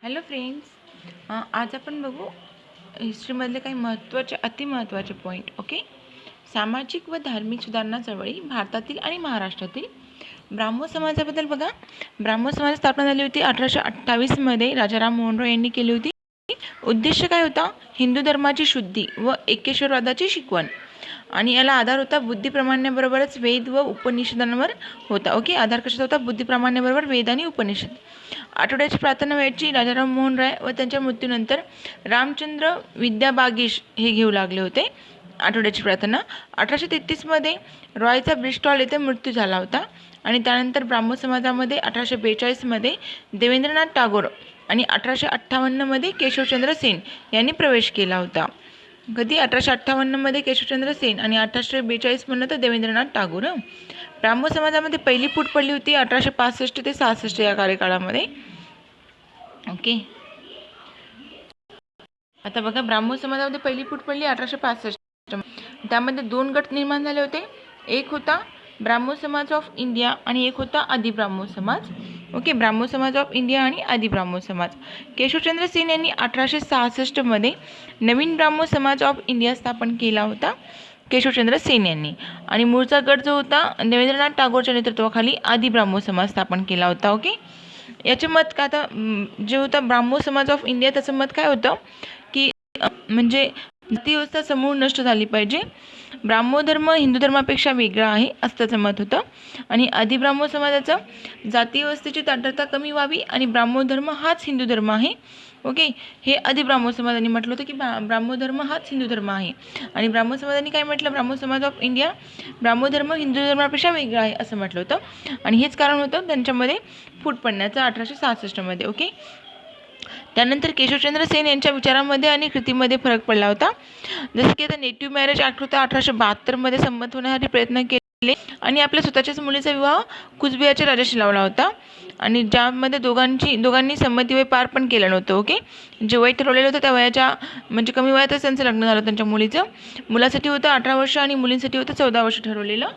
Hello friends, आज आपण बघू हिस्ट्रीमधले काही महत्त्वाचे अतिमहत्त्वाचे पॉईंट. ओके. सामाजिक व धार्मिक सुधारणा चळवळी भारतातील आणि महाराष्ट्रातील. ब्राह्मो समाजाबद्दल बघा. ब्राह्मो समाज स्थापना झाली होती 1828मध्ये. राजाराम मोहन रॉय यांनी केली होती. उद्देश काय होता? हिंदू धर्माची शुद्धी व एकेश्वरवादाची शिकवण. आणि याला आधार होता बुद्धिप्रामाण्याबरोबरच वेद व उपनिषदांवर होता. ओके. आधार कशाचा होता? बुद्धिप्रामाण्याबरोबर वेद आणि उपनिषद. आठवड्याची प्रार्थना वेळची राजाराम मोहन राय व त्यांच्या मृत्यूनंतर रामचंद्र विद्याबागीश हे घेऊ लागले होते आठवड्याची प्रार्थना. 1833मध्ये रॉयचा ब्रिस्टॉल येथे मृत्यू झाला होता. आणि त्यानंतर ब्राह्मो समाजामध्ये 1842मध्ये देवेंद्रनाथ टागोर आणि 1858मध्ये केशवचंद्र सेन यांनी प्रवेश केला होता. कधी? 1858मध्ये केशवचंद्र सेन आणि 1842 म्हणलं तर देवेंद्रनाथ टागोर. ब्राह्मो समाजामध्ये पहिली फूट पडली होती 1865 ते 66 या कार्यकाळामध्ये. ओके. आता बघा, ब्राह्मो समाजामध्ये पहिली फूट पडली 1865. त्यामध्ये दोन गट निर्माण झाले होते. एक होता ब्राह्मो समाज ऑफ इंडिया आणि एक होता आदि ब्राह्मो समाज. ओके. ब्राह्मो समाज ऑफ इंडिया आणि आदि ब्राह्मो समाज. केशवचंद्र सेन यांनी 1866मध्ये नवीन ब्राह्मो समाज ऑफ इंडिया स्थापन केला होता, केशवचंद्र सेन यांनी. आणि मूळचा गट जो होता देवेंद्रनाथ टागोरच्या नेतृत्वाखाली आदि ब्राह्मो समाज स्थापन केला होता. ओके. याचे मत काय? आता जे होता ब्राह्मो समाज ऑफ इंडिया, त्याचं मत काय होतं की म्हणजे जाती व्यवस्था समूळ नष्ट झाली पाहिजे. ब्राह्मो धर्म हिंदू धर्मापेक्षा वेगळा आहे असं त्याचं मत होतं. आणि आदि ब्राह्मो समाजाचं जाती व्यवस्थेची ताठरता कमी व्हावी आणि ब्राह्मो धर्म हाच हिंदू धर्म आहे. ओके. हे आदि ब्राह्मो समाजाने म्हटलं होतं की ब्राह्मो धर्म हाच हिंदू धर्म आहे. आणि ब्राह्मो समाजाने काय म्हटलं? ब्राह्मो समाज ऑफ इंडिया ब्राह्मो धर्म हिंदू धर्मापेक्षा वेगळा आहे असं म्हटलं होतं. आणि हेच कारण होतं त्यांच्यामध्ये फूट पडण्याचं 1866मध्ये. ओके. त्यानंतर केशवचंद्र सेन यांच्या विचारांमध्ये आणि कृतीमध्ये फरक पडला होता. जसं की आता नेटिव्ह मॅरेज ॲक्ट होता 1872मध्ये संमत होण्यासाठी प्रयत्न केले आणि आपल्या स्वतःच्याच मुलीचा विवाह कुचबिहारच्या राजाशी लावला होता. आणि ज्यामध्ये दोघांनी संमतीवर पार पण केलं नव्हतं. ओके. जे वय ठरवलेलं होतं त्या वयाच्या म्हणजे कमी वयातच त्यांचं लग्न झालं. त्यांच्या मुलीचं मुलासाठी होतं 18 वर्ष आणि मुलींसाठी होतं 14 वर्ष ठरवलेलं.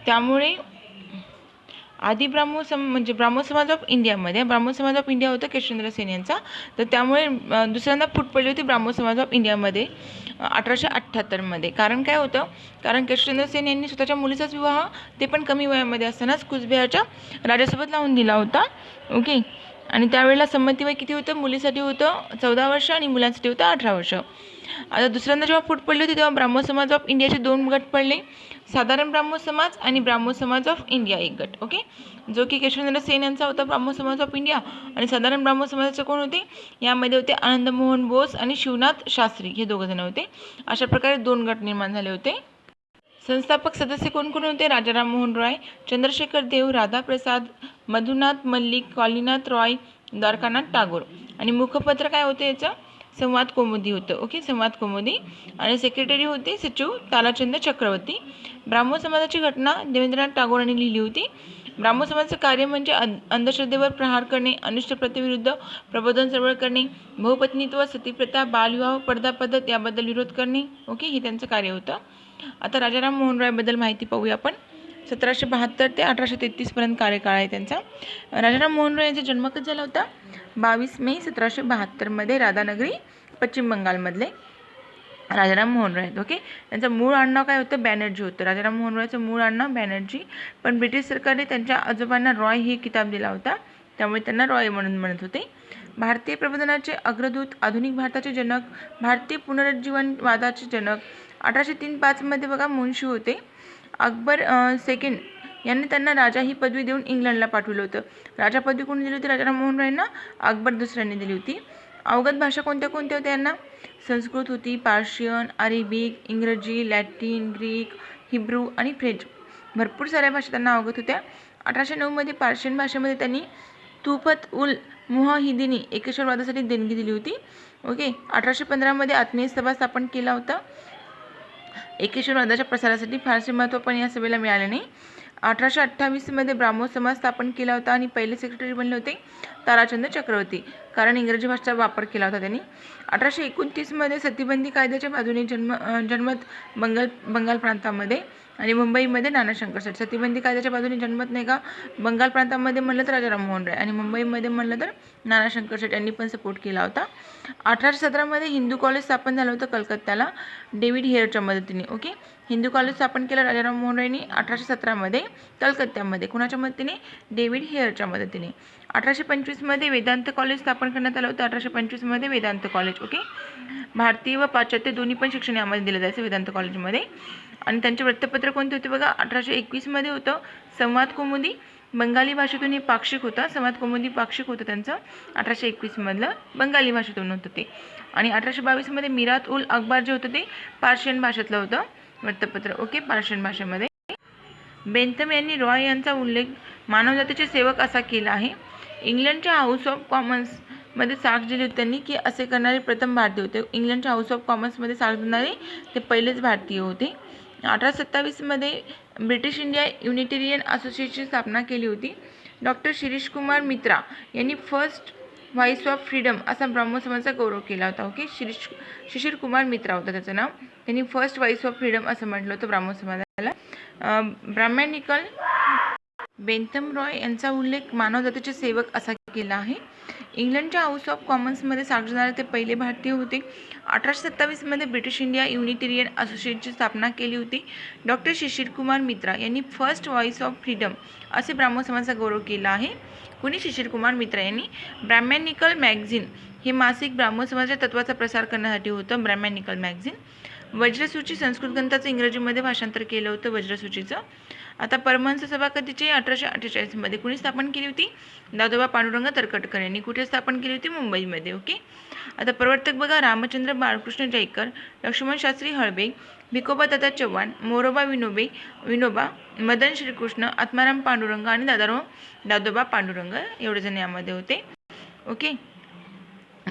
त्यामुळे आदि ब्राह्मो म्हणजे ब्राह्मो समाज ऑफ इंडियामध्ये ब्राह्मो समाज ऑफ इंडिया होतं केशवचंद्र सेन यांचा. तर त्यामुळे दुसऱ्यांदा फूट पडली होती ब्राह्मो समाज ऑफ इंडियामध्ये 1878मध्ये. कारण काय होतं? कारण केशवचंद्र सेन यांनी स्वतःच्या मुलीचाच विवाह ते पण कमी वयामध्ये असतानाच कुचबिहारच्या राजासोबत लावून दिला होता. ओके. आणि त्यावेळेला संमती वय किती होतं? मुलीसाठी होतं 14 वर्ष आणि मुलांसाठी होतं 18 वर्ष. आता दुसऱ्यांदा जेव्हा फूट पडली होती तेव्हा ब्राह्मो समाज ऑफ इंडियाचे दोन गट पडले, साधारण ब्राह्मो समाज आणि ब्राह्मो समाज ऑफ इंडिया एक गट. ओके. जो की केशवचंद्र सेन यांचा होता ब्राह्मो समाज ऑफ इंडिया. आणि साधारण ब्राह्मो समाजाचे कोण होते? यामध्ये होते आनंद मोहन बोस आणि शिवनाथ शास्त्री, हे दोघंजण होते. अशा प्रकारे दोन गट निर्माण झाले होते. संस्थापक सदस्य कोण कोण होते? राजाराम मोहन रॉय, चंद्रशेखर देव, राधाप्रसाद, मधुनाथ मल्लिक, कालीनाथ रॉय, द्वारकानाथ टागोर. आणि मुखपत्र काय होते याचं? संवाद कौमुदी होतं. ओके. संवाद कौमुदी. आणि सेक्रेटरी होते सचिव तालाचंद चक्रवर्ती. ब्राह्मो समाजाची घटना देवेंद्रनाथ टागोरांनी लिहिली होती. ब्राह्मो समाजाचं कार्य म्हणजे अंधश्रद्धेवर प्रहार करणे, अनिष्ट प्रथेविरुद्ध प्रबोधन चळवळ करणे, बहुपत्नीत्व, सतीप्रथा, बालविवाह, पडदा पद्धत याबद्दल विरोध करणे. ओके. हे त्यांचं कार्य होतं. आता राजाराम मोहन रॉयबद्दल माहिती पाहूया आपण. 1772 ते 1833 पर्यंत कार्यकाळ आहे त्यांचा. राजाराम मोहन रॉय यांचा जन्म कधी झाला होता? 22 मे 1772मध्ये राधानगरी, पश्चिम बंगालमधले राजाराम मोहन रॉय. ओके. त्यांचं मूळ आडनाव काय होतं? बॅनर्जी होतं. राजाराम मोहन रॉयचं मूळ आडनाव बॅनर्जी. पण ब्रिटिश सरकारने त्यांच्या आजोबांना रॉय हे किताब दिला होता, त्यामुळे त्यांना रॉय म्हणून म्हणत होते. भारतीय प्रबोधनाचे अग्रदूत, आधुनिक भारताचे जनक, भारतीय पुनरुज्जीवनवादाचे जनक. 1803-05मध्ये बघा मुन्शी होते. अकबर सेकंड यांनी त्यांना राजा ही पदवी देऊन इंग्लंडला पाठवलं होतं. राजा पदवी कोणी दिली होती? राजाराम मोहन रॉयना अकबर दुसऱ्यांनी दिली होती. अवगत भाषा कोणत्या कोणत्या होत्या यांना? संस्कृत होती, पार्शियन, अरेबिक, इंग्रजी, लॅटिन, ग्रीक, हिब्रू आणि फ्रेंच. भरपूर साऱ्या भाषा त्यांना अवगत होत्या. 1809मध्ये पार्शियन भाषेमध्ये त्यांनी तुफत उल मुहाहिदीनी एकेश्वरवादासाठी देणगी दिली होती. ओके. 1815मध्ये आत्मीय सभा स्थापन केला होता. एकेश्वरवादाच्या प्रसारासाठी फारसे महत्त्व पण या सभेला मिळाले नाही. 1828मध्ये ब्राह्मो समाज स्थापन केला होता आणि पहिले सेक्रेटरी बनले होते ताराचंद चक्रवर्ती, कारण इंग्रजी भाषेचा वापर केला होता त्यांनी. 1829मध्ये सतीबंदी कायद्याच्या बाजूने जन्मत बंगाल प्रांतामध्ये आणि मुंबईमध्ये नानाशंकर शेठ. सतीबंदी कायद्याच्या बाजूने जनमत नाही का, बंगाल प्रांतामध्ये म्हणलं तर राजा राममोहन राय आणि मुंबईमध्ये म्हणलं तर नानाशंकर शेठ यांनी पण सपोर्ट केला होता. 1817 हिंदू कॉलेज स्थापन झालं होतं कलकत्त्याला डेव्हिड हेअरच्या मदतीने. ओके, हिंदू कॉलेज स्थापन केलं राजा राममोहन रायनी 1817 कलकत्त्यामध्ये. कुणाच्या मदतीने? डेव्हिड हेअरच्या मदतीने. 1825 वेदांत कॉलेज स्थापन करण्यात आलं होतं. 1825 वेदांत कॉलेज. ओके, भारतीय व पाश्चात्य दोन्ही पण शिक्षण यामध्ये दिलं जायचं वेदांत कॉलेजमध्ये. आणि त्यांचे वृत्तपत्र कोणते होते बघा, 1821 होतं संवाद कौमुदी. बंगाली भाषेतून हे पाक्षिक होतं. संवाद कौमुदी पाक्षिक होतं त्यांचं 1821 बंगाली भाषेतून होतं ते. आणि 1822 मिरात उल अखबार जे होतं ते पार्शियन भाषेतलं होतं वृत्तपत्र. ओके, पार्शियन भाषेमध्ये. बेंथम यांनी रॉय यांचा उल्लेख मानवजातीचे सेवक असा केला आहे. इंग्लंडच्या हाऊस ऑफ कॉमन्समध्ये साक्ष दिली होती त्यांनी की असे करणारे प्रथम भारतीय होते. इंग्लंडच्या हाऊस ऑफ कॉमन्समध्ये साक्ष देणारे ते पहिलेच भारतीय होते. 1827 ब्रिटिश इंडिया युनिटेरियन असोसिएशनची स्थापना केली होती. डॉक्टर शिरीष कुमार मित्रा यांनी फर्स्ट व्हाईस ऑफ फ्रीडम असा ब्राह्मो समाजाचा गौरव केला होता. ओके, शिशिर कुमार मित्रा होतं त्याचं नाव. त्यांनी फर्स्ट व्हाईस ऑफ फ्रीडम असं म्हटलं होतं ब्राह्मो समाजाला. ब्राह्मणिकल बेंथम रॉय यांचा उल्लेख मानवजातीचे सेवक असा केला आहे. इंग्लंडच्या हाऊस ऑफ कॉमन्समध्ये साक्ष देणारे ते पहिले भारतीय होते. 1827 ब्रिटिश इंडिया युनिटेरियन असोसिएशनची स्थापना केली होती. डॉक्टर शिशिर कुमार मित्रा यांनी फर्स्ट व्हॉइस ऑफ फ्रीडम असे ब्राह्मो समाजाचा गौरव केला आहे. कोणी? शिशिर कुमार मित्रा यांनी. ब्राह्मणिकल मॅगझिन हे मासिक ब्राह्मो समाजाच्या तत्वाचा प्रसार करण्यासाठी होतं. Brahminical magazine. वज्रसूची संस्कृत ग्रंथाचं इंग्रजीमध्ये भाषांतर केलं होतं वज्रसूचीचं. आता परमहंस सभा कधीची? 1848 कुणी स्थापन केली होती? दादोबा पांडुरंग तरखडकर यांनी. कुठे स्थापन केली होती? मुंबईमध्ये. ओके, आता प्रवर्तक बघा, रामचंद्र बाळकृष्ण जयकर, लक्ष्मण शास्त्री हळबे, भिकोबा दादा चव्हाण, मोरोबा विनोबा, मदन श्रीकृष्ण, आत्माराम पांडुरंग आणि दादोबा पांडुरंग एवढे जण यामध्ये होते. ओके,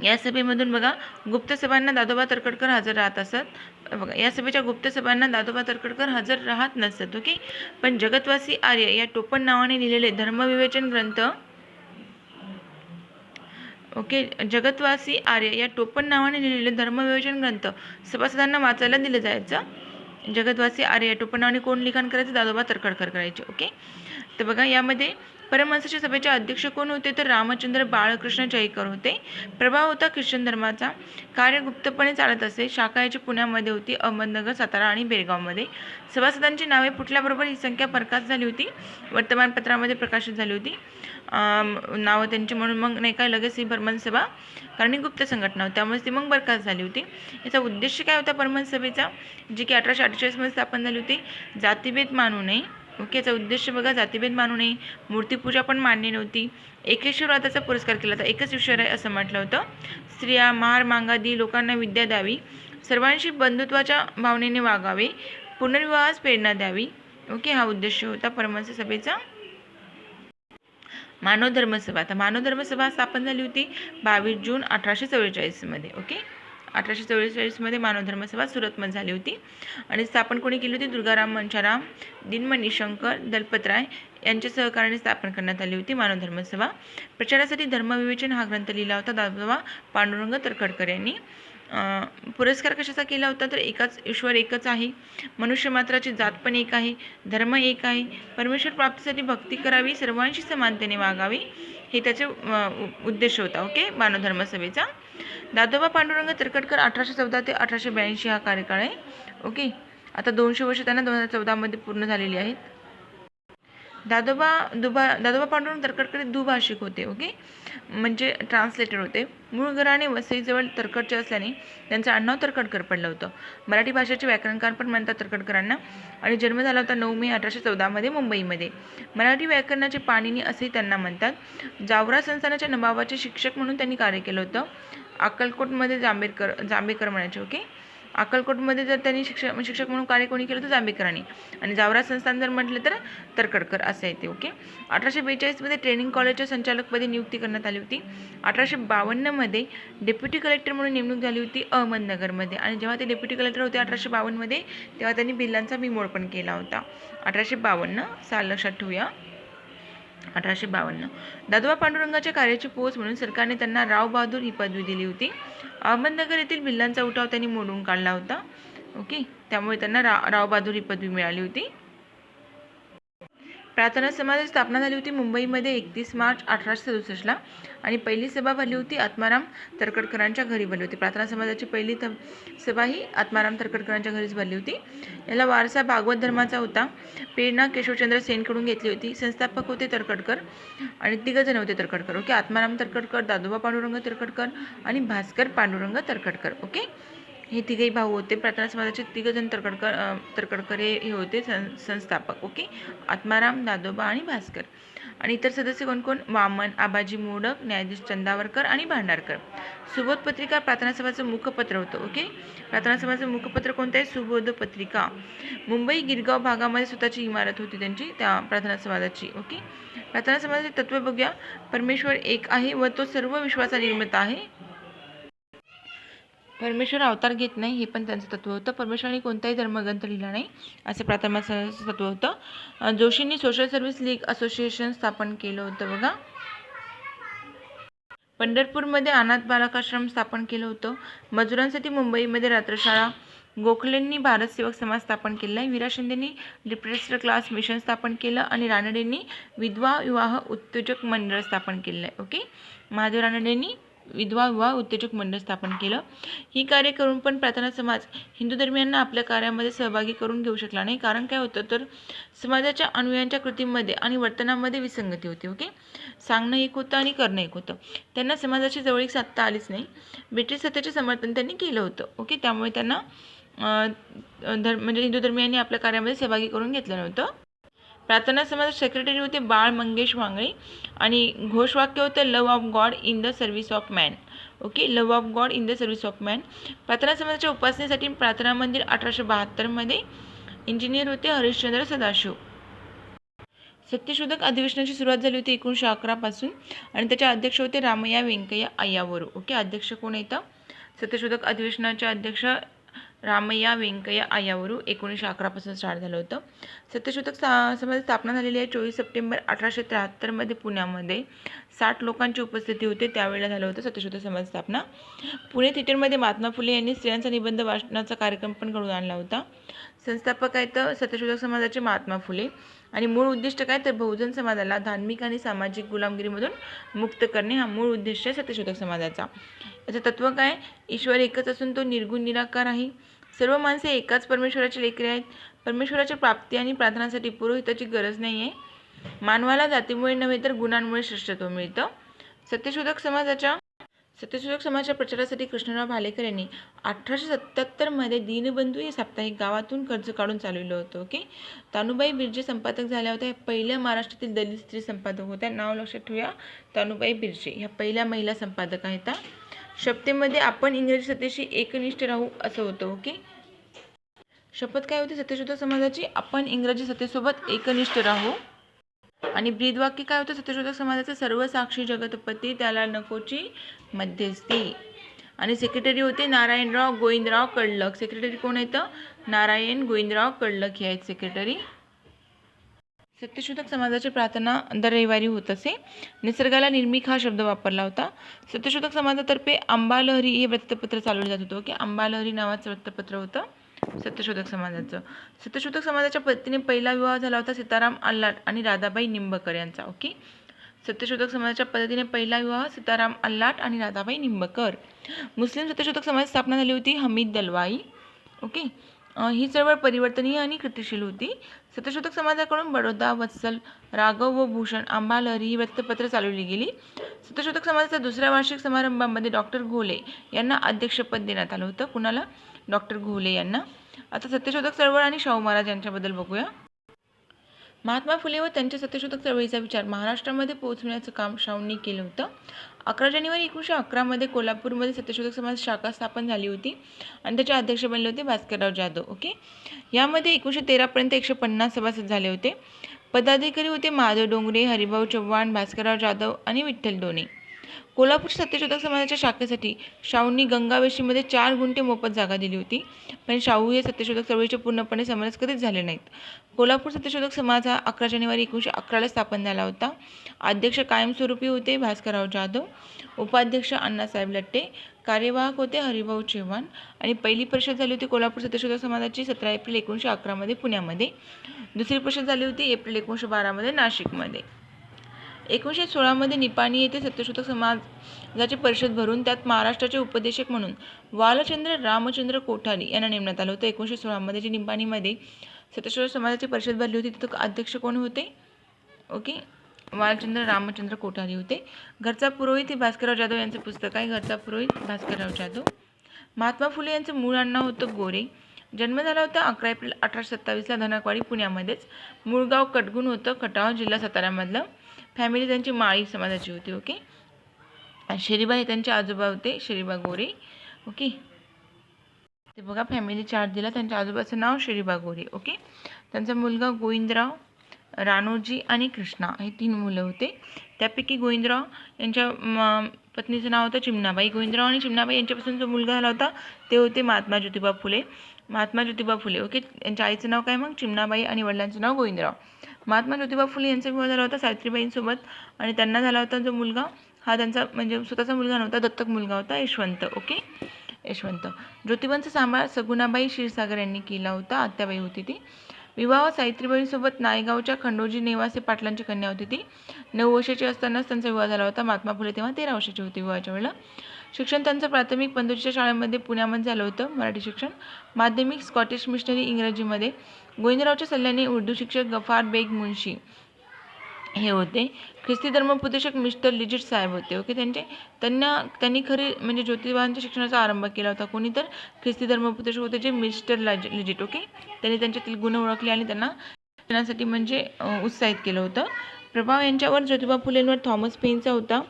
या सभेमधून बघा गुप्त सभांना दादोबा तरखडकर हजर राहत असत. बघा, या सभेच्या गुप्त सभांना दादोबा तरखडकर हजर राहत नसत. ओके, पण जगतवासी आर्य या टोपण नावाने लिहिलेले धर्मविवेचन ग्रंथ, ओके, जगतवासी आर्य या टोपण नावाने लिहिलेले धर्मविवेचन ग्रंथ सभासदांना वाचायला दिलं जायचं. जगतवासी आर्य या टोपण नावाने कोण लिखाण करायचं? दादोबा तरखडकर करायचे. ओके, तर बघा यामध्ये परमहंसाच्या सभेचे अध्यक्ष कोण होते? तर रामचंद्र बाळकृष्ण जयकर होते. प्रभाव होता ख्रिश्चन धर्माचा. कार्य गुप्तपणे चालत असे. शाखा याची पुण्यामध्ये होती, अहमदनगर, सातारा आणि बेळगावमध्ये. सभासदांची नावे फुटल्याबरोबर ही संख्या बरखास्त झाली होती. वर्तमानपत्रामध्ये प्रकाशित झाली होती नावं त्यांची, म्हणून मग नाही काय लगेच ही परमहंस सभा, कारण ही गुप्त संघटना होती त्यामुळे ती मग बरखास्त झाली होती. याचा उद्देश काय होता परमहंस सभेचा, जी की 1848 स्थापन झाली होती? जातीभेद मानू नये. ओके, याचा उद्देश बघा, जातीभेद मानू नये, मूर्तीपूजा पण मान्य नव्हती, एकेश्वरवादाचा पुरस्कार केला होता. एकच ईश्वर आहे असं म्हटलं होतं. स्त्रिया महार मागादी, लोकांना विद्या द्यावी, सर्वांशी बंधुत्वाच्या भावनेने वागावे, पुनर्विवाहास प्रेरणा द्यावी. ओके, हा उद्देश होता परमहंस सभेचा. मानव धर्मसभा. आता मानव धर्मसभा स्थापन झाली होती 22 जून 1844 ओके, 1844 मानव धर्मसभा सुरतमध्ये झाली होती. आणि स्थापन कोणी केली होती? दुर्गाराम मंचाराम, दिनमणी शंकर, दलपतराय यांच्या सहकार्याने स्थापन करण्यात आली होती मानव धर्मसभा. प्रचारासाठी धर्मविवेचन हा ग्रंथ लिहिला होता दादोबा पांडुरंग तरखडकर यांनी. पुरस्कार कशाचा केला होता? तर एकाच ईश्वर एकच आहे, मनुष्य मात्राची जात पण एक आहे, धर्म एक आहे, परमेश्वर प्राप्तीसाठी भक्ती करावी, सर्वांशी समानतेने वागावे, हे त्याचे उद्देश होता. ओके, मानव धर्मसभेचा. दादोबा पांडुरंग तरखडकर 1814 ते 1882 हा कार्यकाळ आहे. ओके, आता 200 वर्ष त्यांना 2014 पूर्ण झालेली आहेत. दादोबा पांडुरंग तरखडकर दुभाषिक होते. ओके, म्हणजे ट्रान्सलेटर होते. मूळ घराणे वसईजवळ तरखडचे असल्याने त्यांचं आडनाव तरखडकर पडलं होतं. मराठी भाषेचे व्याकरणकार पण म्हणतात तरखडकरांना. आणि जन्म झाला होता 9 मे 1814 मुंबईमध्ये. मराठी व्याकरणाचे पाणिनी असेही त्यांना म्हणतात. जावरा संस्थानाच्या नवाबाचे शिक्षक म्हणून त्यांनी कार्य केलं होतं. अक्कलकोटमध्ये जांभेकर म्हणायचे. ओके, अक्कलकोटमध्ये जर त्यांनी शिक्षक म्हणून कार्य कोणी केलं तर जांभेकरांनी. आणि जावरा संस्थान जर म्हटलं तर तरखडकर असं आहे ते. ओके, 1842 ट्रेनिंग कॉलेजच्या संचालकपदी नियुक्ती करण्यात आली होती. 1852 डेप्युटी कलेक्टर म्हणून नेमणूक झाली होती अहमदनगरमध्ये. आणि जेव्हा ते डेप्युटी कलेक्टर होते 1852 तेव्हा त्यांनी बिल्लांचा बिमोड पण केला होता. 1852 साल लक्षात ठेवूया. 1852 दादोबा पांडुरंगाच्या कार्याची पोच म्हणून सरकारने त्यांना राव बहादूर ही पदवी दिली होती. अहमदनगर येथील बिल्लांचा उठाव त्यांनी मोडून काढला होता. ओके, त्यामुळे त्यांना राव बहादूर ही पदवी मिळाली होती. प्रार्थना समाजाची स्थापना झाली होती मुंबईमध्ये 31 मार्च 1867ला आणि पहिली सभा भरली होती आत्माराम तरखडकरांच्या घरी भरली होती. प्रार्थना समाजाची पहिली सभा ही आत्माराम तरखडकरांच्या घरीच भरली होती. याला वारसा भागवत धर्माचा होता. प्रेरणा केशवचंद्र सेनकडून घेतली होती. संस्थापक होते तरखडकर आणि 3 जण होते तरखडकर. ओके, आत्माराम तरखडकर, दादोबा पांडुरंग तरखडकर आणि भास्कर पांडुरंग तरखडकर. ओके, हे तिघही भाऊ होते. प्रार्थना समाजाचे 3 जण तरखडकर हे होते संस्थापक. ओके, आत्माराम, दादोबा आणि भास्कर. आणि इतर सदस्य कोण कोण? वामन, आबाजी मोडक, न्यायाधीश चंदावरकर आणि भांडारकर. सुबोध पत्रिका प्रार्थना समाजाचं मुखपत्र होतं. ओके, प्रार्थना समाजाचं मुखपत्र कोणतं आहे? सुबोध पत्रिका. मुंबई गिरगाव भागामध्ये स्वतःची इमारत होती त्यांची, त्या प्रार्थना समाजाची. ओके, प्रार्थना समाजाचे तत्व बघूया. परमेश्वर एक आहे व तो सर्व विश्वाचा निर्माता आहे. परमेश्वर अवतार घेत नाही, हे पण त्यांचं तत्व होतं. परमेश्वराने कोणताही धर्मग्रंथ लिहिला नाही, असं प्रार्थना समाजाचं तत्व होतं. जोशींनी सोशल सर्व्हिस लीग असोसिएशन स्थापन केलं होतं बघा. पंढरपूरमध्ये अनाथ बालकाश्रम स्थापन केलं होतं. मजुरांसाठी मुंबईमध्ये रात्रशाळा. गोखलेंनी भारत सेवक समाज स्थापन केला आहे. विरा शिंदेंनी डिप्रेस्ड क्लास मिशन स्थापन केलं आणि रानडेंनी विधवा विवाह उत्तेजक मंडळ स्थापन केलं आहे. ओके, महादेव रानडेंनी विधवा विवाह उत्तेजक मंडळ स्थापन केलं. ही कार्य करून पण प्रार्थना समाज हिंदू धर्मियांना आपल्या कार्यामध्ये सहभागी करून घेऊ शकला नाही. कारण काय होतं तर समाजाच्या अनुयायांच्या कृतीमध्ये आणि वर्तनामध्ये विसंगती होती. ओके, सांगणं एक होतं आणि करणं एक होतं. त्यांना समाजाची जवळीक साधता आलीच नाही. ब्रिटिश सत्तेचे समर्थन त्यांनी केलं होतं. ओके, त्यामुळे त्यांना म्हणजे हिंदू धर्मियांनी आपल्या कार्यामध्ये सहभागी करून घेतलं नव्हतं. प्रार्थना समाजाचे सेक्रेटरी होते बाळ मंगेश वांगळे आणि घोषवाक्य होतं love of God in the service of man. Okay, love of God in the service of man. प्रार्थना समाजाच्या उपासनेसाठी प्रार्थना मंदिर 1872मध्ये. इंजिनियर होते हरिश्चंद्र सदाशिव. सत्यशोधक अधिवेशनाची सुरुवात झाली होती 1911 पासून आणि त्याचे अध्यक्ष होते रामय्या व्यंकय्या अय्यावरू. ओके, अध्यक्ष कोण येतं? सत्यशोधक अधिवेशनाचे अध्यक्ष रामय्या व्यंकय्या अय्यावरू. 1911 पासून स्टार्ट झालं होतं. सत्यशोधक समाजाची स्थापना झालेली आहे 24 सप्टेंबर 1873मध्ये पुण्यामध्ये. 60 लोकांची उपस्थिती होते त्यावेळेला झालं होतं सत्यशोधक समाज स्थापना. पुणे थिएटरमध्ये महात्मा फुले यांनी स्त्रियांचा निबंध वाचनाचा कार्यक्रम पण घडवून आणला होता. संस्थापक आहेत सत्यशोधक समाजाचे महात्मा फुले आणि मूळ उद्दिष्ट काय तर बहुजन समाजाला धार्मिक आणि सामाजिक गुलामगिरीमधून मुक्त करणे हा मूळ उद्दिष्ट आहे सत्यशोधक समाजाचा. याचं तत्व काय? ईश्वर एकच असून तो निर्गुण निराकार आहे. सर्व माणसे एकाच परमेश्वराचे लेकरे आहेत. परमेश्वराच्या प्राप्ती आणि प्रार्थनासाठी पुरोहिताची गरज नाही आहे. मानवाला जातीमुळे नव्हे तर गुणांमुळे श्रेष्ठत्व मिळतं. सत्यशोधक समाजाच्या प्रचारासाठी कृष्णराव भालेकर यांनी 1877मध्ये दीनबंधू हे साप्ताहिक गावातून कर्ज काढून चालवलं होतं. ओके, तानुबाई बिर्जे संपादक झाल्या होत्या. ह्या पहिल्या महाराष्ट्रातील दलित स्त्री संपादक होत्या. नाव लक्षात ठेवूया, तानुबाई बिर्जे ह्या पहिल्या महिला संपादक आहेत. शपथेमध्ये आपण इंग्रजी सत्तेशी एकनिष्ठ राहू असं होतं. ओके, शपथ काय होती सत्यशोधक समाजाची? आपण इंग्रजी सत्तेसोबत एकनिष्ठ राहू. आणि ब्रीदवाक्य काय होतं सत्यशोधक समाजाचं? सर्व साक्षी जगतपती त्याला नकोची मध्यस्थी. आणि सेक्रेटरी होते नारायणराव गोविंदराव कडलक. सेक्रेटरी कोण येतं? नारायण गोविंदराव कडलक हे आहेत सेक्रेटरी. सत्यशोधक समाजाची प्रार्थना दर रविवारी होत असे. निसर्गाला निर्मिक हा शब्द वापरला होता. सत्यशोधक समाजातर्फे अंबालहरी हे वृत्तपत्र चालवलं जात होतं. ओके, अंबालहरी नावाचं वृत्तपत्र होतं सत्यशोधक समाजाचं. सत्यशोधक समाजाच्या पद्धतीने पहिला विवाह झाला होता सीताराम आल्हाट आणि राधाबाई निंबकर यांचा. ओके, सत्यशोधक समाजाच्या पद्धतीने पहिला विवाह सीताराम आल्हाट आणि राधाबाई निंबकर. मुस्लिम सत्यशोधक समाजाची स्थापना झाली होती हमीद दलवाई. ओके, ही चळवळ परिवर्तनीय आणि कृतिशील होती. सत्यशोधक समाजाकडून बडोदा, वत्सल, राघव व भूषण, अंबालहरी ही वृत्तपत्र चालवली गेली. सत्यशोधक समाजाच्या दुसऱ्या वार्षिक समारंभामध्ये डॉक्टर घोले यांना अध्यक्षपद देण्यात आलं होतं. कुणाला? डॉक्टर घोले यांना. आता सत्यशोधक चळवळ आणि शाहू महाराज यांच्याबद्दल बघूया. महात्मा फुले व त्यांच्या सत्यशोधक चळवळीचा विचार महाराष्ट्रामध्ये पोहोचवण्याचं काम शाहूंनी केलं होतं. 11 जानेवारी 1911मध्ये कोल्हापूरमध्ये सत्यशोधक समाज शाखा स्थापन झाली होती आणि त्याचे अध्यक्ष बनले होते भास्करराव जाधव. ओके, यामध्ये 1913पर्यंत 150 सभासद झाले होते. पदाधिकारी होते महादेव डोंगरे, हरिभाऊ चव्हाण, भास्करराव जाधव आणि विठ्ठल डोणे. कोल्हापूर सत्यशोधक समाजाच्या शाखेसाठी शाहूंनी गंगावेशीमध्ये 4 गुंठे मोफत जागा दिली होती, पण शाहू हे सत्यशोधक चळवळीचे पूर्णपणे समरस कधीच झाले नाहीत. कोल्हापूर सत्यशोधक समाज हा 11 जानेवारी 1911ला स्थापन झाला होता. अध्यक्ष कायमस्वरूपी होते भास्करराव जाधव, उपाध्यक्ष अण्णासाहेब लट्टे, कार्यवाहक होते हरिभाऊ चव्हाण आणि पहिली परिषद झाली होती कोल्हापूर सत्यशोधक समाजाची 17 एप्रिल 1911 मध्ये पुण्यामध्ये. दुसरी परिषद झाली होती एप्रिल 1912 मध्ये नाशिकमध्ये. 1916 मध्ये निपाणी येथे सत्यशोधक समाजाची परिषद भरून त्यात महाराष्ट्राचे उपदेशक म्हणून वालचंद्र रामचंद्र कोठारी यांना नेमण्यात आलं होतं. 1916 मध्ये जी निपाणीमध्ये सत्यशोधक समाजाची परिषद भरली होती तिथं अध्यक्ष कोण होते? ओके, वालचंद्र रामचंद्र कोठारी होते. घरचा पुरोहित हे भास्करराव जाधव यांचं पुस्तक आहे. घरचा पुरोहित भास्करराव जाधव. महात्मा फुले यांचं मूळ आडनाव होतं गोरे. जन्म झाला होता 11 एप्रिल 1827ला धनकवाडी पुण्यामध्येच. मूळ गाव कटगुण होतं, खटाव जिल्हा साताऱ्यामधलं. फॅमिली त्यांची माळी समाजाची होती. ओके, शरीबा हे त्यांचे आजोबा होते, शरीबा गोरे. ओके, ते बघा फॅमिली चार्ट दिला. त्यांच्या आजोबाचं नाव शरीबा गोरे. ओके, त्यांचा मुलगा गोविंदराव, राणोजी आणि कृष्णा हे 3 मुलं होते. त्यापैकी गोविंदराव यांच्या पत्नीचं नाव होतं चिमणाबाई. गोविंदराव आणि चिमणाबाई यांच्यापासून जो मुलगा झाला होता ते होते महात्मा ज्योतिबा फुले. महात्मा ज्योतिबा फुले. ओके, यांच्या आईचं नाव काय मग? चिमणाबाई आणि वडिलांचं नाव गोविंदराव. महात्मा ज्योतिबा फुले यांचा विवाह झाला होता सावित्रीबाईंसोबत आणि त्यांना झाला होता जो मुलगा हा त्यांचा म्हणजे स्वतःचा मुलगा नव्हता, दत्तक मुलगा होता, यशवंत. ओके, यशवंत. ज्योतिबांचा सांभाळ सगुणाबाई क्षीरसागर यांनी केला होता, आत्याबाई होती ती. विवाह सावित्रीबाईंसोबत नायगावच्या खंडोजी नेवासे पाटलांची कन्या होती ती. 9 वर्षाची असतानाच त्यांचा विवाह झाला होता. महात्मा फुले तेव्हा 13 वर्षाची होती विवाहाच्या वेळेला. शिक्षण त्यांचं प्राथमिक पंतोजीच्या शाळेमध्ये पुण्यामध्ये झालं होतं, मराठी शिक्षण. माध्यमिक स्कॉटिश मिशनरी इंग्रजीमध्ये. गोविंदरावच्या सल्ल्याने उर्दू शिक्षक गफार बेग मुन्शी हे होते. ख्रिस्ती धर्मोपदेशक मिस्टर लिजिट साहेब होते. ओके, त्यांनी खरी म्हणजे ज्योतिबांच्या शिक्षणाचा आरंभ केला होता. कोणी तर ख्रिस्ती धर्मोपदेशक होते जे मिस्टर लिजिट. ओके, त्यांनी त्यांच्यातील गुण ओळखले आणि त्यांना शिक्षणासाठी म्हणजे उत्साहित केलं होतं. प्रभाव यांच्यावर ज्योतिबा फुलेंवर थॉमस पेनचा होता.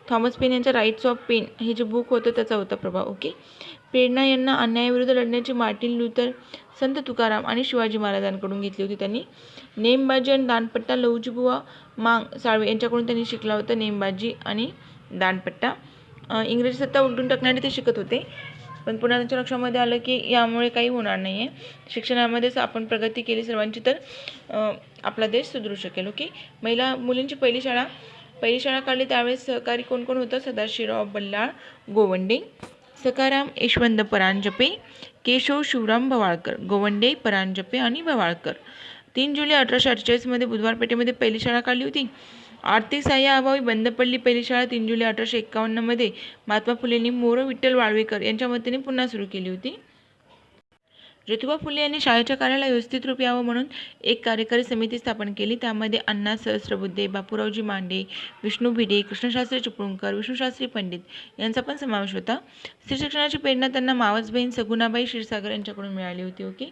थॉमस पेन यांचा राईट्स ऑफ पेन हे जे बुक होतं त्याचा होता प्रभाव. ओके, प्रेरणा यांना अन्यायाविरुद्ध लढण्याची मार्टिन लुथर, संत तुकाराम आणि शिवाजी महाराजांकडून घेतली होती त्यांनी. नेमबाजी आणि दांडपट्टा लहुजीबुवा मांग साळवे यांच्याकडून त्यांनी शिकला होता, नेमबाजी आणि दांडपट्टा. इंग्रजी सत्ता उलटून टाकण्यासाठी ते शिकत होते, पण पुन्हा त्यांच्या लक्षामध्ये आलं की यामुळे काही होणार नाही आहे, शिक्षणामध्येच आपण प्रगती केली सर्वांची तर आपला देश सुधरू शकेल. ओके, मुलींची पहिली शाळा काढली त्यावेळेस सहकारी कोण कोण होतं? सदाशिवराव बल्लाळ गोवंडे, सखाराम यशवंत परांजपे, केशव शिवराम भवाळकर. गोवंडे, परांजपे आणि भवाळकर. 3 जुलै 1848 मध्ये बुधवार पेठेमध्ये पहिली शाळा काढली होती. आर्थिक सहाय्याअभावी बंद पडली पहिली शाळा 3 जुलै 1851 मध्ये महात्मा फुलेंनी मोर विठ्ठल वाळवेकर यांच्या मदतीने पुन्हा सुरू केली होती. ज्योतिबा फुले यांनी शाळेच्या कार्याला व्यवस्थित रूप यावं म्हणून एक कार्यकारी समिती स्थापन केली. त्यामध्ये अण्णा सहस्रबुद्धे, बापूरावजी मांडे, विष्णू भिडे, कृष्णशास्त्री चिपळूणकर, विष्णुशास्त्री पंडित यांचा पण समावेश होता. स्त्री शिक्षणाची प्रेरणा त्यांना मावस बहीण सगुणाबाई क्षीरसागर यांच्याकडून मिळाली होती. ओके,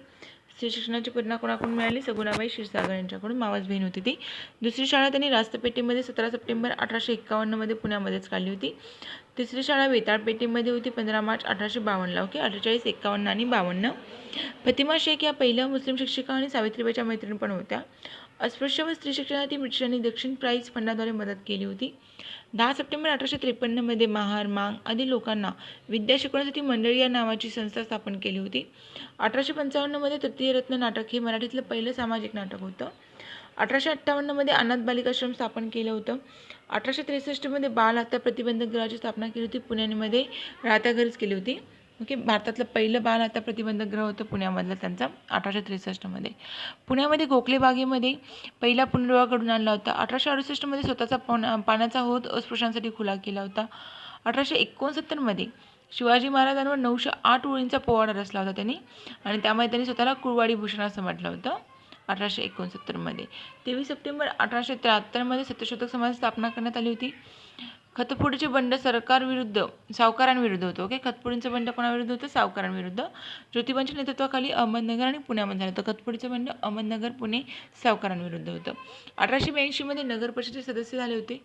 स्त्री शिक्षणाची प्रेरणा कोणाकडून मिळाली? सगुणाबाई क्षीरसागर यांच्याकडून, मावस बहीण होती ती. दुसरी शाळा त्यांनी रास्तपेठेमध्ये 17 सप्टेंबर 1851 मध्ये पुण्यामध्येच काढली होती. तिसरी शाळा वेताळपेठेमध्ये होती 15 मार्च 1852ला. ओके, 48, 51 आणि 52. फतिमा शेख या पहिल्या मुस्लिम शिक्षिका आणि सावित्रीबाईच्या मैत्रिणी पण होत्या. अस्पृश्य व स्त्री शिक्षणासाठी ब्रिटिशांनी दक्षिण प्राईज फंडाद्वारे मदत केली होती. 10 सप्टेंबर 1853 मध्ये महार, मांग आदी लोकांना विद्या शिकवण्यासाठी मंडळी या नावाची संस्था स्थापन केली होती. 1855 मध्ये तृतीय रत्न नाटक हे मराठीतलं पहिलं सामाजिक नाटक होतं. 1858 मध्ये अनाथ बालिकाश्रम स्थापन केलं होतं. 1863 मध्ये बाल हत्या प्रतिबंधक गृहाची स्थापना केली होती. पुण्यामध्ये राहत्या घरीच केली होती. ओके, भारतातलं पहिलं बाल हत्या प्रतिबंधक गृह होतं पुण्यामधलं त्यांचा 1863 मध्ये. पुण्यामध्ये गोखले बागेमध्ये पहिला पुनर्विवाह घडून आणला होता. 1868 मध्ये स्वतःचा पाण्याचा हौद अस्पृश्यांसाठी खुला केला होता. 1869 मध्ये शिवाजी महाराजांवर 908 ओळींचा पोवाडा रचला होता त्यांनी आणि त्यामध्ये त्यांनी स्वतःला कुळवाडी भूषण असं म्हटलं होतं. 1869 मध्ये. 23 सप्टेंबर 1873 मध्ये सत्यशोधक समाजाची स्थापना करण्यात आली होती. खतफोडीचे बंड सावकारांविरुद्ध होतं. ओके, खतफोडीचं बंड कोणाविरुद्ध होतं? सावकारांविरुद्ध. ज्योतिबांच्या नेतृत्वाखाली अहमदनगर आणि पुण्यामध्ये झालं होतं. खतफोडीचं बंड अहमदनगर, पुणे सावकारांविरुद्ध होतं. 1882 मध्ये नगर परिषदेचे सदस्य झाले होते.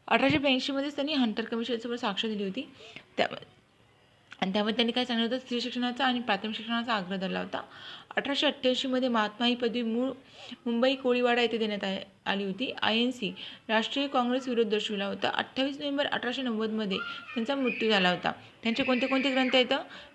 1882 मध्येच त्यांनी हंटर कमिशनसोबत साक्ष दिली होती. त्यामध्ये त्यांनी काय सांगितलं होतं? स्त्री शिक्षणाचा आणि प्राथमिक शिक्षणाचा आग्रह धरला होता. 1888मध्ये महात्मा ही पदवी मूळ मुंबई कोळीवाडा येथे देण्यात आली होती. INC राष्ट्रीय काँग्रेस विरोध दर्शविला होता. 28 नोव्हेंबर 1890मध्ये त्यांचा मृत्यू झाला होता. त्यांचे कोणते कोणते ग्रंथ आहेत?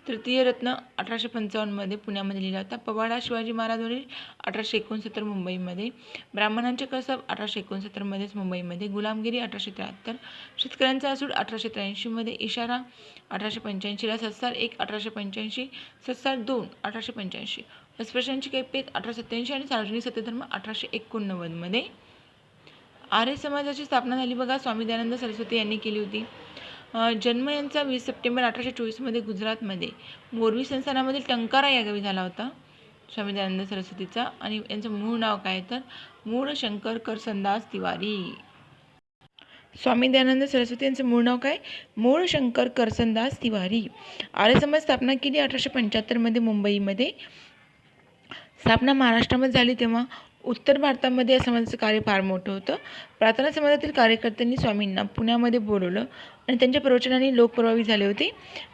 तृतीय रत्न 1855मध्ये पुण्यामध्ये लिहिला होता. पवाडा शिवाजी महाराजवरील 1869 मुंबईमध्ये. ब्राह्मणांचे कसब 1869मध्येच मुंबईमध्ये. गुलामगिरी 1873. शेतकऱ्यांचा असूड 1883मध्ये. इशारा 1885ला. सत्सार 1 1885. सत्सार 2 1885. अस्पृश्यांची कैफियत 1887 आणि सार्वजनिक सत्यधर्म 1889मध्ये. आर्य समाजाची स्थापना झाली बघा, स्वामी दयानंद सरस्वती यांनी केली होती. जन्म यांचा 20 सप्टेंबर 1824मध्ये गुजरातमध्ये मोरबी संस्थानामधील टंकारा या गावी झाला होता स्वामी दयानंद सरस्वतीचा. आणि यांचं मूळ नाव काय तर मूळ शंकर करसनदास तिवारी. स्वामी दयानंद सरस्वती यांचं मूळ नाव काय? मूळ शंकर करसनदास तिवारी. आर्य समाज स्थापना केली 1875मध्ये मुंबईमध्ये. स्थापना महाराष्ट्रामध्ये झाली तेव्हा उत्तर भारतामध्ये या समाजाचं कार्य फार मोठं होतं. प्रार्थना समाजातील कार्यकर्त्यांनी स्वामींना पुण्यामध्ये बोलवलं आणि त्यांच्या प्रवचनाने लोक प्रभावित झाले होते.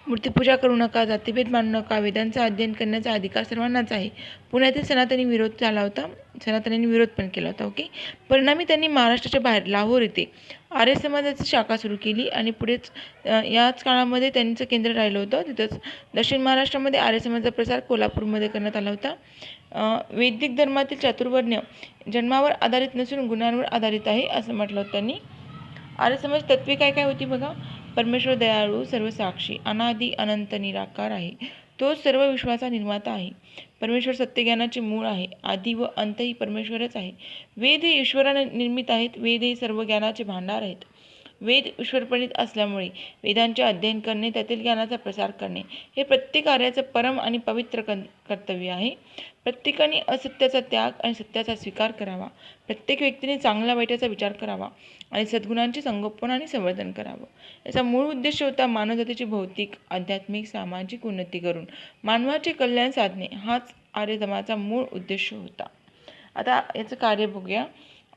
मूर्तीपूजा करू नका, जातीभेद मानू नका, वेदांचा अध्ययन करण्याचा अधिकार सर्वांनाच आहे. पुण्यातील सनातनी विरोध झाला होता. सनातनींनी विरोध पण केला होता. ओके. परिणामी त्यांनी महाराष्ट्राच्या बाहेर लाहोर येथे आर्य समाजाची शाखा सुरू केली आणि पुढेच याच काळामध्ये त्यांचं केंद्र राहिलं होतं. तिथंच दक्षिण महाराष्ट्रामध्ये आर्य समाजाचा प्रसार कोल्हापूरमध्ये करण्यात आला होता. वैदिक धर्मातील चातुर्वर्ण्य जन्मावर आधारित नसून गुणांवर आधारित आहे असं म्हटलं होतं त्यांनी. आर्य समाज तत्वे काय काय होती बघा? परमेश्वर दयाळू, सर्वसाक्षी, अनादि अनंत निराकार आहे. तो सर्व विश्वाचा निर्माता आहे. परमेश्वर सत्यज्ञानाचे मूळ आहे. आदि व अंतही परमेश्वरच आहे. वेद हे ईश्वराने निर्मित आहेत. वेद हे सर्व ज्ञानाचे भांडार आहेत. वेद ईश्वरप्रणीत असल्यामुळे वेदांचे अध्ययन करणे, त्यातील ज्ञानाचा प्रसार करणे हे प्रत्येक आर्याचं परम आणि पवित्र कर्तव्य आहे. प्रत्येकाने असत्याचा त्याग आणि सत्याचा स्वीकार करावा. प्रत्येक व्यक्तीने चांगल्या वाईटाचा विचार करावा आणि सद्गुणांचे संगोपन आणि संवर्धन करावं. याचा मूळ उद्देश होता मानवजातीची भौतिक, आध्यात्मिक, सामाजिक उन्नती करून मानवाचे कल्याण साधणे हाच आर्य धर्माचा मूळ उद्देश होता. आता याचं कार्य बघूया.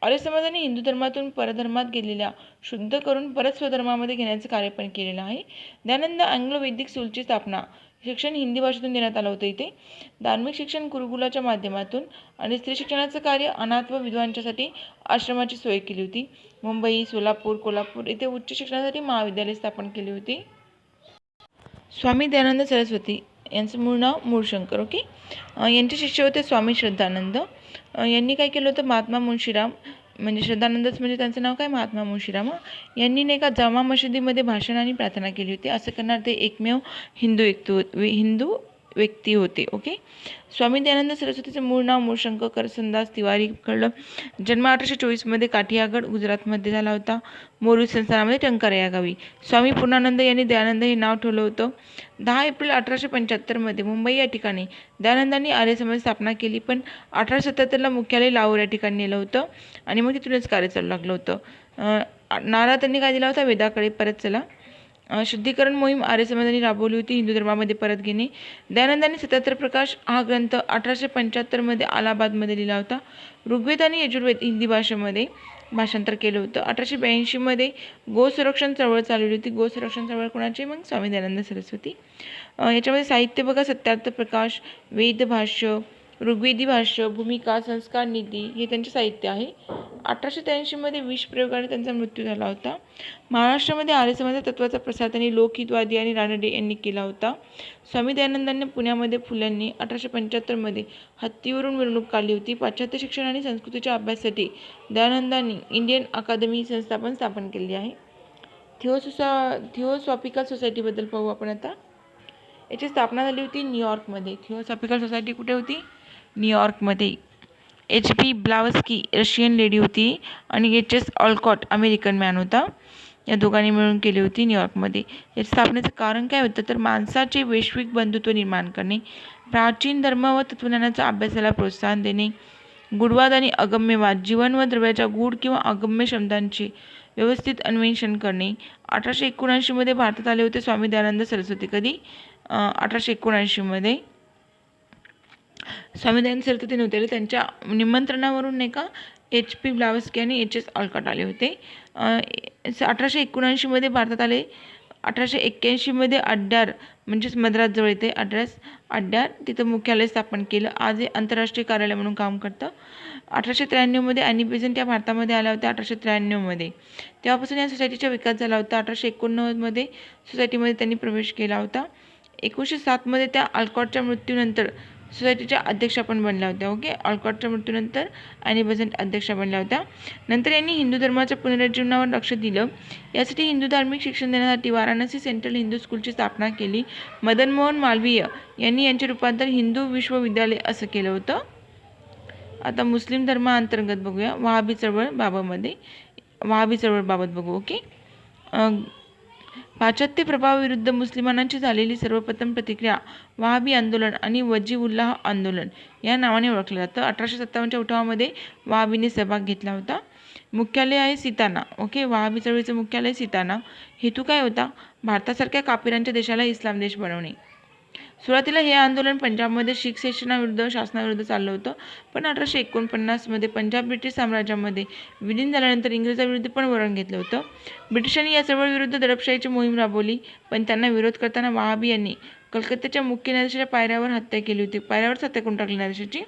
आर्य समाजाने हिंदू धर्मातून परधर्मात गेलेल्या शुद्ध करून परत स्वधर्मामध्ये घेण्याचं कार्य पण केलेलं आहे. दयानंद अँग्लो वैदिक स्कूलची स्थापना, शिक्षण हिंदी भाषेतून देण्यात आलं होतं इथे. धार्मिक शिक्षण गुरुकुलाच्या माध्यमातून आणि स्त्री शिक्षणाचं कार्य अनाथ व विधवांच्यासाठी आश्रमाची सोय केली होती. मुंबई, सोलापूर, कोल्हापूर येथे उच्च शिक्षणासाठी महाविद्यालय स्थापन केली होती. स्वामी दयानंद सरस्वती यांचं मूळ नाव मूळशंकर. ओके. यांचे शिष्य होते स्वामी श्रद्धानंद. यांनी काय केलं होतं? महात्मा मुंशीराम, म्हणजे श्रद्धानंदच म्हणजे त्यांचं नाव काय? महात्मा मुंशीराम यांनी नाही का जामा मशिदीमध्ये भाषण आणि प्रार्थना केली होती. असं करणार ते एकमेव हिंदू व्यक्ती होते. ओके. स्वामी दयानंद सरस्वतीचं मूळ नाव मूळशंकर करसनदास तिवारी कळलं. जन्म 1824मध्ये काठियागड गुजरातमध्ये झाला होता. मोरबी संस्थानामध्ये टंकारा या गावी. स्वामी पूर्णानंद यांनी दयानंद हे नाव ठेवलं होतं. 10 एप्रिल 1875मध्ये मुंबई या ठिकाणी दयानंदांनी आर्य समाज स्थापना केली. पण 1877ला मुख्यालय लाहोर या ठिकाणी नेलं होतं आणि मग तिथूनच कार्य चालू लागलं होतं. नारा त्यांनी काय दिला होता? वेदाकडे परत चला. शुद्धीकरण मोहीम आर्य समाजाने राबवली होती. हिंदू धर्मामध्ये परत घेणे. दयानंदांनी 77 प्रकाश हा ग्रंथ 1875मध्ये अलाहाबादमध्ये लिहिला होता. ऋग्वेद आणि यजुर्वेद हिंदी भाषेमध्ये भाषांतर केलं होतं. 1882मध्ये गो संरक्षण चळवळ चालवली होती. गो संरक्षण चळवळ कोणाची? मग स्वामी दयानंद सरस्वती. याच्यामध्ये साहित्य बघा, सत्यार्थ प्रकाश, वेदभाष्य, ऋग्वेदी भाष्य, भूमिका, संस्कार निधी हे त्यांचे साहित्य आहे. 1883मध्ये विष प्रयोगाने त्यांचा मृत्यू झाला होता. महाराष्ट्रामध्ये आर्य समाज तत्वाचा प्रसार त्यांनी लोकहितवादी आणि रानडे यांनी केला होता. स्वामी दयानंदांनी पुण्यामध्ये फुल्यांनी 1875मध्ये हत्तीवरून मिरवणूक काढली होती. पाश्चात्य शिक्षण आणि संस्कृतीच्या अभ्यासासाठी दयानंदांनी इंडियन अकादमी संस्था स्थापन केली आहे. थिओसॉफिकल सोसायटीबद्दल पाहू आपण आता. याची स्थापना झाली होती न्यूयॉर्कमध्ये. थिओसॉफिकल सोसायटी कुठे होती? न्यूयॉर्कमध्ये. HP ब्लावस्की रशियन लेडी होती आणि HS ऑलकॉट अमेरिकन मॅन होता. या दोघांनी मिळून केली होती न्यूयॉर्कमध्ये. याच्या स्थापनेचं कारण काय होतं तर माणसाचे वैश्विक बंधुत्व निर्माण करणे, प्राचीन धर्म व तत्त्वज्ञानाच्या अभ्यासाला प्रोत्साहन देणे, गूढवाद आणि अगम्यवाद, जीवन व द्रव्याच्या गूढ किंवा अगम्य शब्दांचे व्यवस्थित अन्वेषण करणे. 1879मध्ये भारतात आले होते स्वामी दयानंद सरस्वती. कधी? 1879मध्ये. स्वामी दयानंद सरस्वती नव्हते, त्यांच्या निमंत्रणावरून नाही का HP ब्लावस्की आणि HS ऑलकॉट आले होते. 1879मध्ये भारतात आले 1881मध्ये अड्यार म्हणजेच मद्रासजवळ येते अड्यार तिथं मुख्यालय स्थापन केलं. आज हे आंतरराष्ट्रीय कार्यालय म्हणून काम करतं. 1893मध्ये ॲनी बेझंट या भारतामध्ये आल्या होत्या 1893मध्ये. तेव्हापासून या सोसायटीचा विकास झाला होता. 1889मध्ये सोसायटीमध्ये त्यांनी प्रवेश केला होता. 1907मध्ये त्या ऑलकॉटच्या मृत्यूनंतर सोसायटीच्या अध्यक्षा पण बनल्या होत्या. ओके, ऑलकॉटच्या मृत्यूनंतर ॲनी बेझंट अध्यक्षा बनल्या होत्या. नंतर यांनी हिंदू धर्माच्या पुनरुज्जीवनावर लक्ष दिलं. यासाठी हिंदू धार्मिक शिक्षण देण्यासाठी वाराणसी सेंट्रल हिंदू स्कूलची स्थापना केली. मदन मोहन मालवीय यांनी यांचे रूपांतर हिंदू विश्वविद्यालय असं केलं होतं. आता मुस्लिम धर्माअंतर्गत बघूया. वहाबी चळवळ बाबत बघू. ओके, पाश्चात्य प्रभावाविरुद्ध मुस्लिमांची झालेली सर्वप्रथम प्रतिक्रिया वहाबी आंदोलन आणि वजीउल्लाह आंदोलन या नावाने ओळखलं जातं. 1857च्या उठावामध्ये वहाबीने सहभाग घेतला होता. मुख्यालय आहे सिताना. ओके, वहाबी चळवळीचं मुख्यालय सिताना. हेतू काय होता? भारतासारख्या काफिरांच्या देशाला इस्लाम देश बनवणे. सुरुवातीला हे आंदोलन पंजाबमध्ये शीख शासनाविरुद्ध चाललं होतं. पण 1849मध्ये पंजाब ब्रिटिश साम्राज्यामध्ये विलीन झाल्यानंतर इंग्रजांविरुद्ध पण वळण घेतलं होतं. ब्रिटिशांनी या चळवळीविरुद्ध दडपशाहीची मोहीम राबवली. पण त्यांना विरोध करताना वहाबी यांनी कलकत्त्याच्या मुख्य न्यायाधीशाच्या पायऱ्यावरच हत्या करून टाकली न्यायाधीशाची.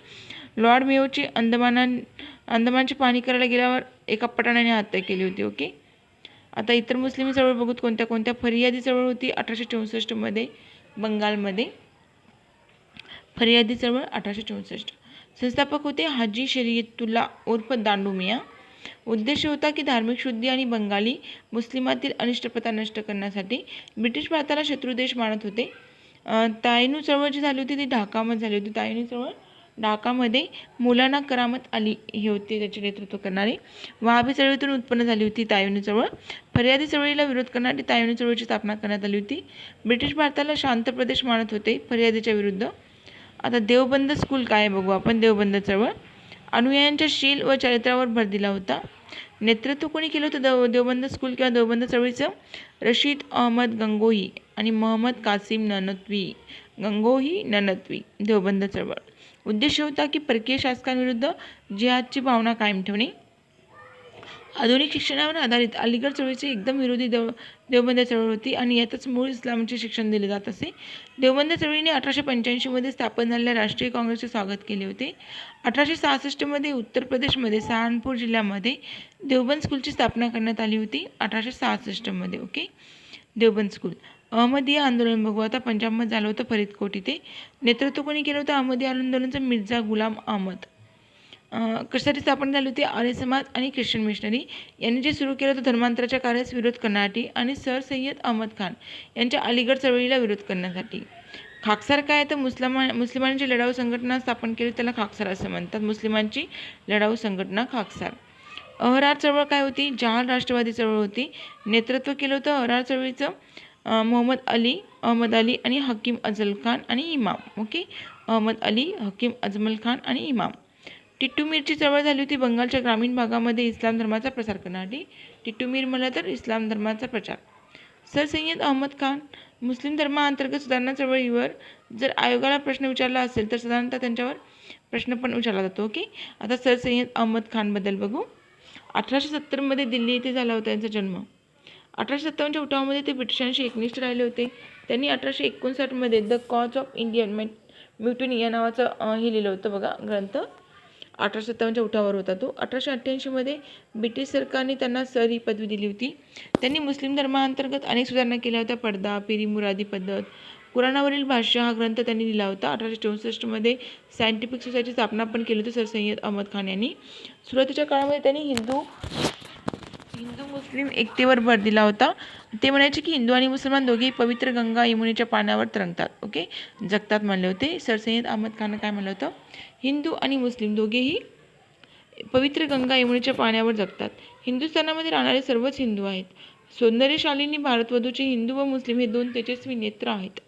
लॉर्ड मेयोची अंदमानची पाहणी करायला गेल्यावर एका पठाणाने हत्या केली होती. ओके, आता इतर मुस्लिम चळवळ बघूत कोणत्या. फरियादी चळवळ होती 1864मध्ये बंगालमध्ये. फरियादी चळवळ 1864. संस्थापक होते हाजी शरीयतुल्ला उर्फ दांडू मियाँ. उद्देश होता की धार्मिक शुद्धी आणि बंगाली मुस्लिमातील अनिष्ट प्रथा नष्ट करण्यासाठी. ब्रिटिश भारताला शत्रुदेश मानत होते. तायनू चळवळ जी झाली होती ती ढाकामध्ये झाली होती. तायनू चळवळ ढाकामध्ये मौलाना करामत अली हे होते त्याचे नेतृत्व करणारे. वहाबी चळवळीतून उत्पन्न झाली होती तायनू चळवळ. फरियादी चळवळीला विरोध करणारी तायनू चळवळीची स्थापना करण्यात आली होती. ब्रिटिश भारताला शांत प्रदेश मानत होते फरियादीच्या विरुद्ध. आता देवबंद स्कूल काय बघू आपण. देवबंद चळवळ अनुयायांच्या शील व चरित्रावर भर दिला होता. नेतृत्व कोणी केलं होतं देवबंद स्कूल किंवा देवबंद चळवळीचं? रशीद अहमद गंगोही आणि मोहम्मद कासिम ननत्वी. देवबंद चळवळ. उद्देश होता की परकीय शासकांविरुद्ध जिहादची भावना कायम ठेवणे. आधुनिक शिक्षणावर आधारित अलीगड चळवळीची एकदम विरोधी देवबंद चळवळ होती आणि यातच मूळ इस्लामचे शिक्षण दिले जात असे. देवबंद चळवळीने 1885मध्ये स्थापन झालेल्या राष्ट्रीय काँग्रेसचे स्वागत केले होते. 1866मध्ये उत्तर प्रदेशमध्ये सहारनपूर जिल्ह्यामध्ये देवबंद स्कूलची स्थापना करण्यात आली होती. 1866मध्ये. Okay, Deoband school. अहमदिया आंदोलन बघू आता. पंजाबमध्ये झालं होतं फरीदकोट इथे. नेतृत्व कोणी केलं होतं अहमदिया आंदोलनाचं? मिर्झा गुलाम अहमद. कशासाठी स्थापन झाली होती? आर्य समाज आणि ख्रिश्चन मिशनरी यांनी जे सुरू केलं होतं धर्मांतराच्या कार्यास विरोध करण्यासाठी आणि सर सय्यद अहमद खान यांच्या अलीगड चळवळीला विरोध करण्यासाठी. खाकसार काय तर मुस्लिमांची लढाऊ संघटना स्थापन केली, त्याला खाकसार असं म्हणतात. मुस्लिमांची लढाऊ संघटना खाकसार. अहरार चळवळ काय होती? जहाल राष्ट्रवादी चळवळ होती. नेतृत्व केलं होतं अहरार चळवळीचं अहमद अली आणि हकीम अजल खान आणि इमाम. ओके, अहमद अली, हकीम अजमल खान आणि इमाम. टिट्टू मीरची चळवळ झाली होती बंगालच्या ग्रामीण भागामध्ये इस्लाम धर्माचा प्रसार करण्यासाठी. टिट्टू मीर म्हणलं तर इस्लाम धर्माचा प्रचार. सर सय्यद अहमद खान मुस्लिम धर्माअंतर्गत सुधारणा चळवळीवर जर आयोगाला प्रश्न विचारला असेल तर साधारणतः त्यांच्यावर प्रश्न पण विचारला जातो. ओके, आता सर सय्यद अहमद खानबद्दल बघू. 1870मध्ये दिल्ली येथे झाला होता त्यांचा जन्म. 1857च्या उठावामध्ये ते ब्रिटिशांशी एकनिष्ठ राहिले होते. त्यांनी 1859मध्ये the cause of Indian mutiny या नावाचं हे लिहिलं होतं बघा ग्रंथ. 1857च्या उठावावर होता तो. 1888मध्ये ब्रिटिश सरकारने त्यांना सर ही पदवी दिली होती. त्यांनी मुस्लिम धर्माअंतर्गत अनेक सुधारणा केल्या होत्या. पडदा, पिरी मुरादी पद्धत, कुराणावरील भाष्य हा ग्रंथ त्यांनी लिहिला होता. 1864मध्ये सायंटिफिक सोसायटीची स्थापना पण केली होती सर सय्यद अहमद खान यांनी. सुरुवातीच्या काळामध्ये त्यांनी हिंदू मुस्लिम एकतेवर भर दिला होता. ते म्हणायचे की हिंदू आणि मुसलमान दोघेही पवित्र गंगा यमुनेच्या पाण्यावर तरंगतात. ओके, जगतात म्हणले होते. सर सय्यद अहमद खान काय म्हणलं होतं? हिंदू आणि मुस्लिम दोघेही पवित्र गंगा यमुनेच्या पाण्यावर जगतात. हिंदुस्थानामध्ये राहणारे सर्वच हिंदू आहेत. सौंदर्यशालिनी भारतवधूचे हिंदू व मुस्लिम हे दोन तेजस्वी नेत्र आहेत,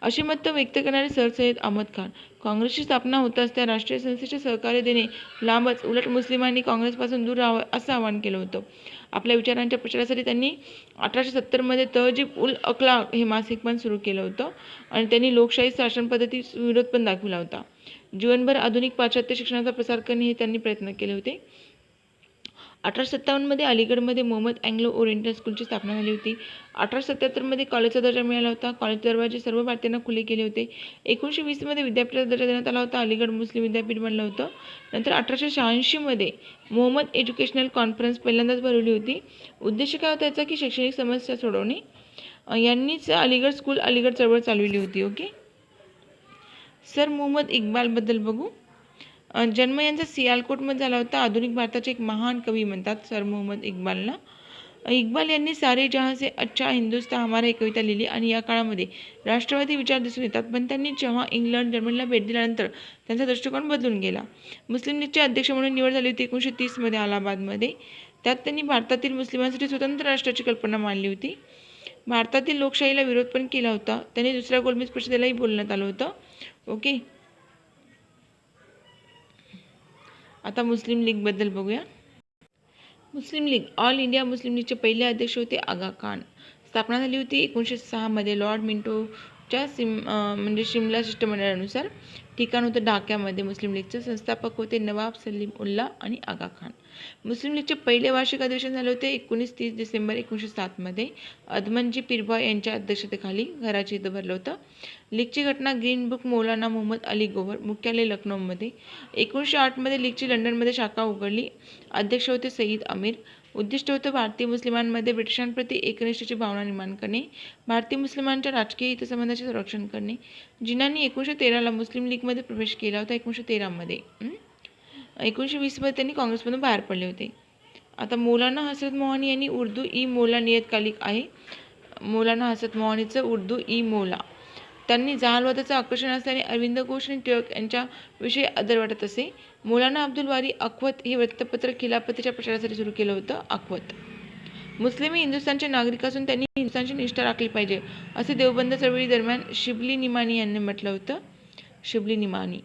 अशी मत व्यक्त करणारे सर सय्यद अहमद खान. काँग्रेसची स्थापना होताच त्या राष्ट्रीय संस्थेचे सहकार्य देणे लांबच, उलट मुस्लिमांनी काँग्रेसपासून दूर राहावं असं आवाहन केलं होतं. आपल्या विचारांच्या प्रचारासाठी त्यांनी 1870मध्ये तहजीब उल अखलाक हे मासिक पण सुरू केलं होतं आणि त्यांनी लोकशाही शासन पद्धती विरोध पण दाखविला होता. जीवनभर आधुनिक पाश्चात्य शिक्षणाचा प्रसार करणे हे त्यांनी प्रयत्न केले होते. 1857मध्ये अलीगडमध्ये मोहम्मद अँग्लो ओरिएंटल स्कूलची स्थापना झाली होती. 1877मध्ये कॉलेजचा दर्जा मिळाला होता. कॉलेज दरवाजे सर्व भारतीयांना खुले केले होते. 1920मध्ये विद्यापीठाचा दर्जा देण्यात आला होता. अलीगड मुस्लिम विद्यापीठ बनलं होतं. नंतर 1886मध्ये मोहम्मद एज्युकेशनल कॉन्फरन्स पहिल्यांदाच भरवली होती. उद्देश काय होता याचा की शैक्षणिक समस्या सोडवणे. यांनीच अलीगड स्कूल अलीगड चळवळ चालवली होती. ओके. सर मोहम्मद इक्बालबद्दल बघू. जन्म यांचा सियालकोटमध्ये झाला होता. आधुनिक भारताचे एक महान कवी म्हणतात सर मोहम्मद इक्बालला. इक्बाल यांनी सारे जहाँ से अच्छा हिंदुस्तान हमारा ही कविता लिहिली आणि या काळामध्ये राष्ट्रवादी विचार दिसून येतात. पण त्यांनी जेव्हा इंग्लंड जर्मनीला भेट दिल्यानंतर त्यांचा दृष्टिकोन बदलून गेला. मुस्लिम लीगचे अध्यक्ष म्हणून निवड झाली होती 1930मध्ये अलाहाबादमध्ये. त्यात त्यांनी भारतातील मुस्लिमांसाठी स्वतंत्र राष्ट्राची कल्पना मांडली होती. भारतातील लोकशाहीला विरोध पण केला होता. त्यांनी दुसऱ्या गोलमेज परिषदेलाही बोलण्यात आलं होतं. ओके. आता मुस्लिम लीगबद्दल बघूया. मुस्लिम लीग ऑल इंडिया मुस्लिम लीगचे पहिले अध्यक्ष होते आगा खान. स्थापना झाली होती 1906मध्ये लॉर्ड मिंटोच्या म्हणजे शिमला शिष्टमंडळानुसार. ठिकाण होतं ढाक्यामध्ये. मुस्लिम लीगचे संस्थापक होते नवाब सलीम उल्ला आणि आगा खान. मुस्लिम लीगचे पहिले वार्षिक अधिवेशन झाले होते 19-30 डिसेंबर 1907मध्ये. अदमनजी पिरभाय यांच्या अध्यक्षतेखाली घराचे इथं भरलं होतं. लीगची घटना ग्रीन बुक मौलाना मोहम्मद अली गोवर मुख्यालय लखनौमध्ये. 1908मध्ये लीगची लंडनमध्ये शाखा उघडली. अध्यक्ष होते सईद अमीर. उद्दिष्ट होतं भारतीय मुस्लिमांमध्ये ब्रिटिशांप्रती एकनिष्ठेची भावना निर्माण करणे. भारतीय मुस्लिमांच्या राजकीय हितसंबंधांचे संरक्षण करणे. जिन्नांनी 1913ला मुस्लिम लीगमध्ये प्रवेश केला होता 1913मध्ये. 1920मध्ये त्यांनी काँग्रेसमधून बाहेर पडले होते. आता मौलाना हसरत मोहानी यांनी उर्दू ई मौला नियतकालिक आहे. मौलाना हसरत मोहानीचं उर्दू ई मौला. त्यांनी जहालवादाचं आकर्षण असल्याने अरविंद घोष आणि टिळक यांच्याविषयी आदर वाटत असे. मौलाना अब्दुल वारी अख्वत हे वृत्तपत्र खिलाफतीच्या प्रचारासाठी सुरू केलं होतं. अख्वत मुस्लिम हे हिंदुस्थानचे नागरिक असून त्यांनी हिंदुस्थानची निष्ठा राखली पाहिजे असे देवबंद चळवळी दरम्यान शिबली निमानी यांनी म्हटलं होतं. शिबली निमानी.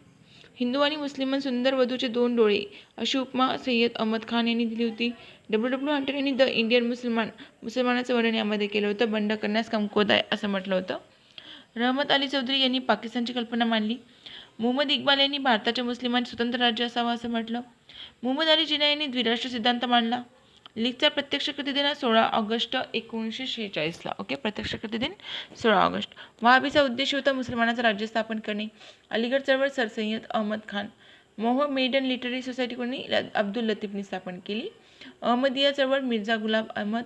हिंदू आणि मुस्लिम सुंदर वधूचे 2 डोळे अशी उपमा सय्यद अहमद खान यांनी दिली होती. W. हंटर यांनी द इंडियन मुसलमानाचं वर्णन यामध्ये केलं होतं. बंड करण्यास कमकुवत आहे असं म्हटलं होतं. रहमत अली चौधरी यांनी पाकिस्तानची कल्पना मांडली. मोहम्मद इक्बाल यांनी भारताच्या मुस्लिमांचे स्वतंत्र राज्य असावं असं म्हटलं. मोहम्मद अली जिना यांनी द्विराष्ट्र सिद्धांत मांडला. लीगचा प्रत्यक्ष कृतिदिन 16 ऑगस्ट 1946ला. ओके. प्रत्यक्ष कृतिदिन 16 ऑगस्ट. वहाबीचा उद्देश होता मुसलमानाचं राज्य स्थापन करणे. अलीगड चळवळ sir Syed Ahmad Khan. Mohammedan literary society कोणी अब्दुल लतीफनी स्थापन केली. अहमदिया चळवळ मिर्झा गुलाब अहमद.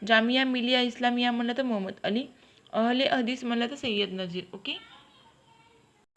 जामिया मिलिया इस्लामिया म्हणलं तर मोहम्मद अली. अहले हदीस म्हणलं तर सय्यद नजीर. ओके.